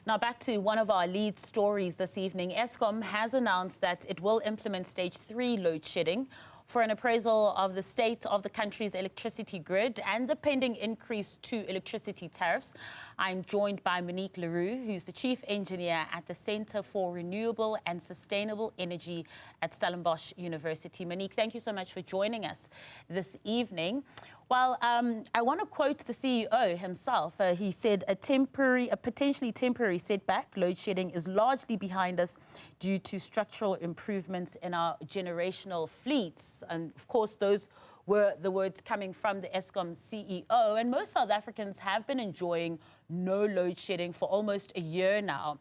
Now back to one of our lead stories this evening. Eskom has announced that it will implement stage 3 load shedding for an appraisal of the state of the country's electricity grid and the pending increase to electricity tariffs. I'm joined by Monique Roux, who's the Chief Engineer at the Centre for Renewable and Sustainable Energy at Stellenbosch University. Monique, thank you so much for joining us this evening. Well, I want to quote the CEO himself. He said a potentially temporary setback, load shedding, is largely behind us due to structural improvements in our generational fleets. And of course, those were the words coming from the Eskom CEO. And most South Africans have been enjoying no load shedding for almost a year now.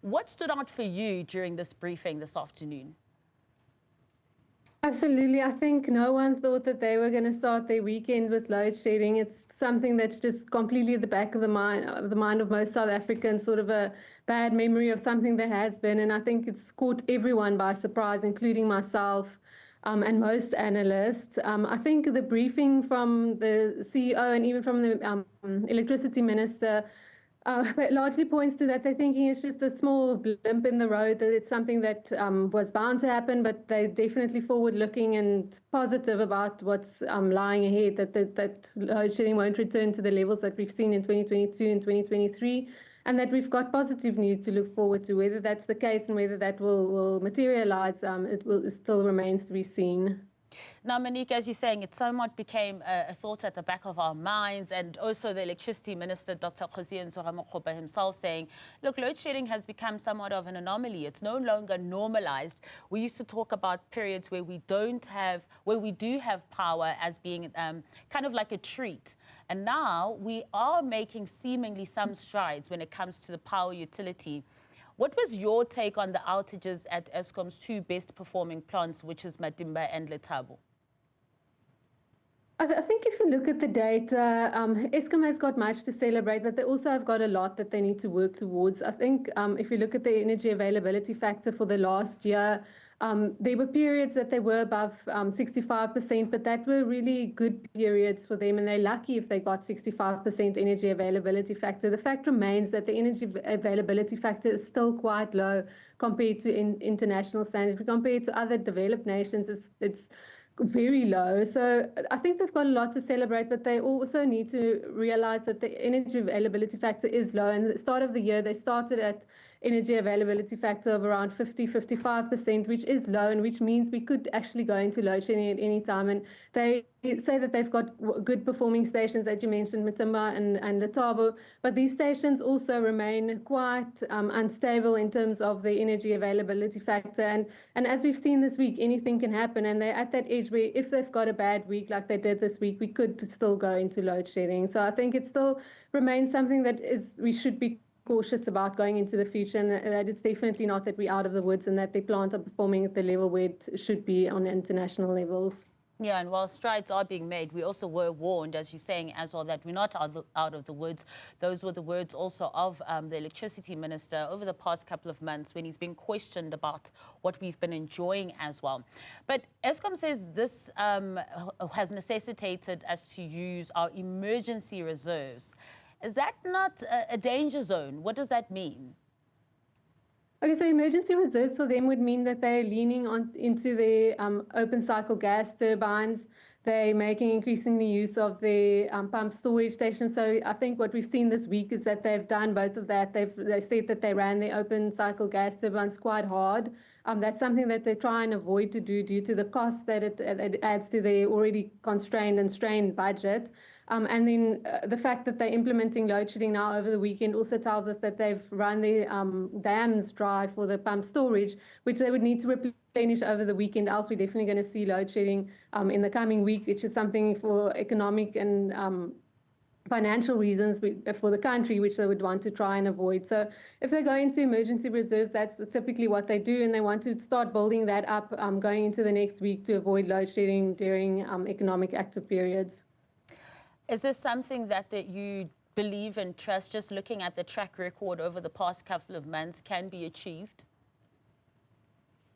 What stood out for you during this briefing this afternoon? Absolutely. I think no one thought that they were going to start their weekend with load shedding. It's something that's just completely at the back of the mind of most South Africans, sort of a bad memory of something that has been. And I think it's caught everyone by surprise, including myself and most analysts. I think the briefing from the CEO and even from the electricity minister largely points to that they're thinking it's just a small blimp in the road, that it's something that was bound to happen, but they're definitely forward-looking and positive about what's lying ahead, that load shedding won't return to the levels that we've seen in 2022 and 2023, and that we've got positive news to look forward to. Whether that's the case and whether that will materialize, it still remains to be seen. Now, Monique, as you're saying, it somewhat became a thought at the back of our minds, and also the electricity minister, Dr. Kgosientsho himself, saying, look, load shedding has become somewhat of an anomaly. It's no longer normalized. We used to talk about periods where we do have power as being kind of like a treat. And now we are making seemingly some strides when it comes to the power utility. What was your take on the outages at Eskom's two best performing plants, which is Matimba and Letabo? I think if you look at the data, Eskom has got much to celebrate, but they also have got a lot that they need to work towards. I think if you look at the energy availability factor for the last year, there were periods that they were above 65%, but that were really good periods for them, and they're lucky if they got 65% energy availability factor. The fact remains that the energy availability factor is still quite low compared to international standards. Compared to other developed nations, it's very low. So I think they've got a lot to celebrate, but they also need to realize that the energy availability factor is low. And at the start of the year, they started at energy availability factor of around 55%, which is low, and which means we could actually go into load shedding at any time. And they say that they've got good performing stations, as you mentioned, Matimba and Letabo, but these stations also remain quite unstable in terms of the energy availability factor. And as we've seen this week, anything can happen, and they're at that edge where if they've got a bad week like they did this week, we could still go into load shedding. So I think it still remains something that we should be cautious about going into the future, and that it's definitely not that we're out of the woods and that the plants are performing at the level where it should be on international levels. Yeah, and while strides are being made, we also were warned, as you're saying as well, that we're not out of the woods. Those were the words also of the electricity minister over the past couple of months when he's been questioned about what we've been enjoying as well. But Eskom says this has necessitated us to use our emergency reserves. Is that not a danger zone? What does that mean? Okay, so emergency reserves for them would mean that they're leaning into the open cycle gas turbines. They're making increasingly use of the pump storage stations. So I think what we've seen this week is that they've done both of that. They said that they ran the open cycle gas turbines quite hard. That's something that they try and avoid to do due to the cost that it adds to their already constrained and strained budget. And then the fact that they're implementing load shedding now over the weekend also tells us that they've run the dams dry for the pump storage, which they would need to replenish over the weekend. Else we're definitely going to see load shedding in the coming week, which is something for economic and financial reasons for the country, which they would want to try and avoid. So if they go into emergency reserves, that's typically what they do, and they want to start building that up going into the next week to avoid load shedding during economic active periods. Is this something that you believe and trust, just looking at the track record over the past couple of months, can be achieved?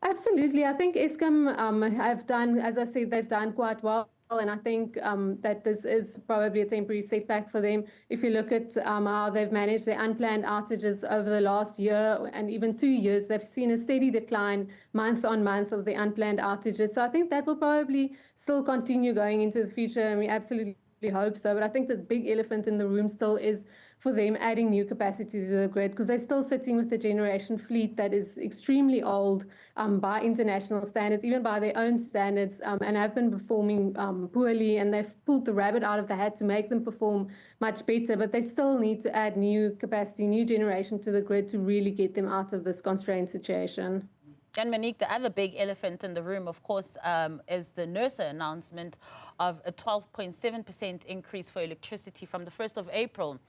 Absolutely. I think Eskom have done, as I said, they've done quite well And I think that this is probably a temporary setback for them. If you look at how they've managed their unplanned outages over the last year and even 2 years, they've seen a steady decline month on month of the unplanned outages. So I think that will probably still continue going into the future, and we absolutely hope so. But I think the big elephant in the room still is for them adding new capacity to the grid, because they're still sitting with a generation fleet that is extremely old by international standards, even by their own standards, and have been performing poorly, and they've pulled the rabbit out of the hat to make them perform much better, but they still need to add new capacity, new generation to the grid to really get them out of this constrained situation. And Monique, the other big elephant in the room, of course, is the NERSA announcement of a 12.7% increase for electricity from the 1st of April.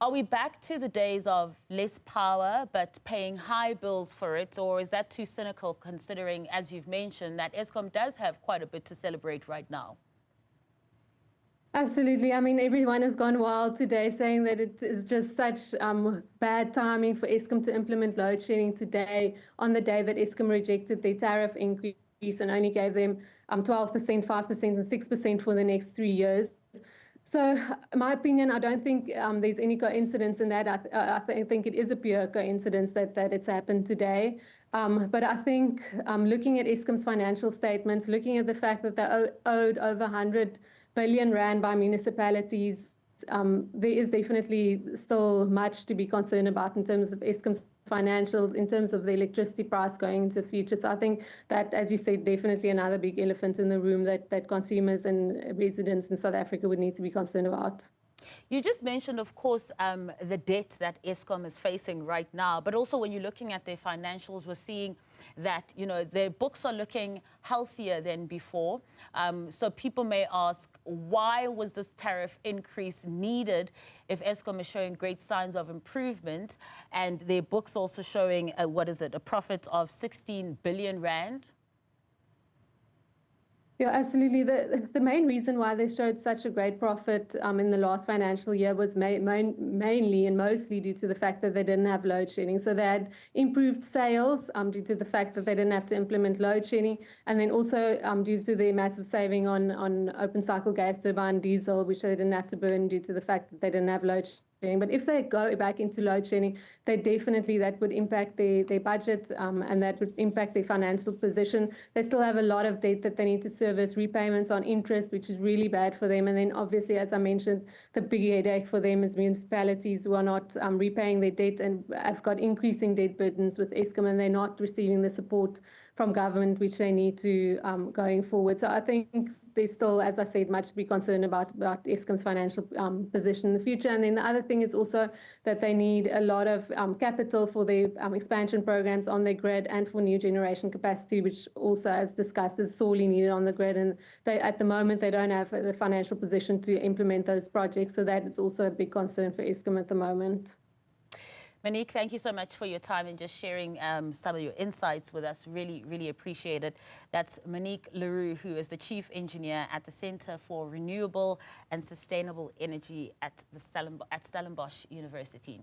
Are we back to the days of less power but paying high bills for it, or is that too cynical, considering, as you've mentioned, that Eskom does have quite a bit to celebrate right now? Absolutely. I mean, everyone has gone wild today saying that it is just such bad timing for Eskom to implement load shedding today, on the day that Eskom rejected their tariff increase and only gave them 12%, 5% and 6% for the next 3 years. So, in my opinion, I don't think there's any coincidence in that. I think it is a pure coincidence that it's happened today. But I think looking at Eskom's financial statements, looking at the fact that they owed over 100 billion rand by municipalities, there is definitely still much to be concerned about in terms of Eskom's financials, in terms of the electricity price going into the future. So I think that, as you said, definitely another big elephant in the room that consumers and residents in South Africa would need to be concerned about. You just mentioned, of course, the debt that Eskom is facing right now, but also when you're looking at their financials, we're seeing that, you know, their books are looking healthier than before. So people may ask, why was this tariff increase needed if Eskom is showing great signs of improvement and their books also showing, a profit of 16 billion rand? Yeah, absolutely. The main reason why they showed such a great profit in the last financial year was mainly and mostly due to the fact that they didn't have load shedding. So they had improved sales due to the fact that they didn't have to implement load shedding, and then also due to the massive saving on open cycle gas turbine diesel, which they didn't have to burn due to the fact that they didn't have load shedding. But if they go back into load shedding, that would impact their budget and that would impact their financial position. They still have a lot of debt that they need to service, repayments on interest, which is really bad for them. And then obviously, as I mentioned, the big headache for them is municipalities who are not repaying their debt and have got increasing debt burdens with Eskom, and they're not receiving the support from government, which they need to going forward. So I think there's still, as I said, much to be concerned about Eskom's financial position in the future. And then the other thing is also that they need a lot of capital for their expansion programs on their grid and for new generation capacity, which also, as discussed, is sorely needed on the grid. And at the moment, they don't have the financial position to implement those projects. So that is also a big concern for Eskom at the moment. Monique, thank you so much for your time and just sharing some of your insights with us. Really, really appreciate it. That's Monique Roux, who is the Chief Engineer at the Center for Renewable and Sustainable Energy at Stellenbosch University.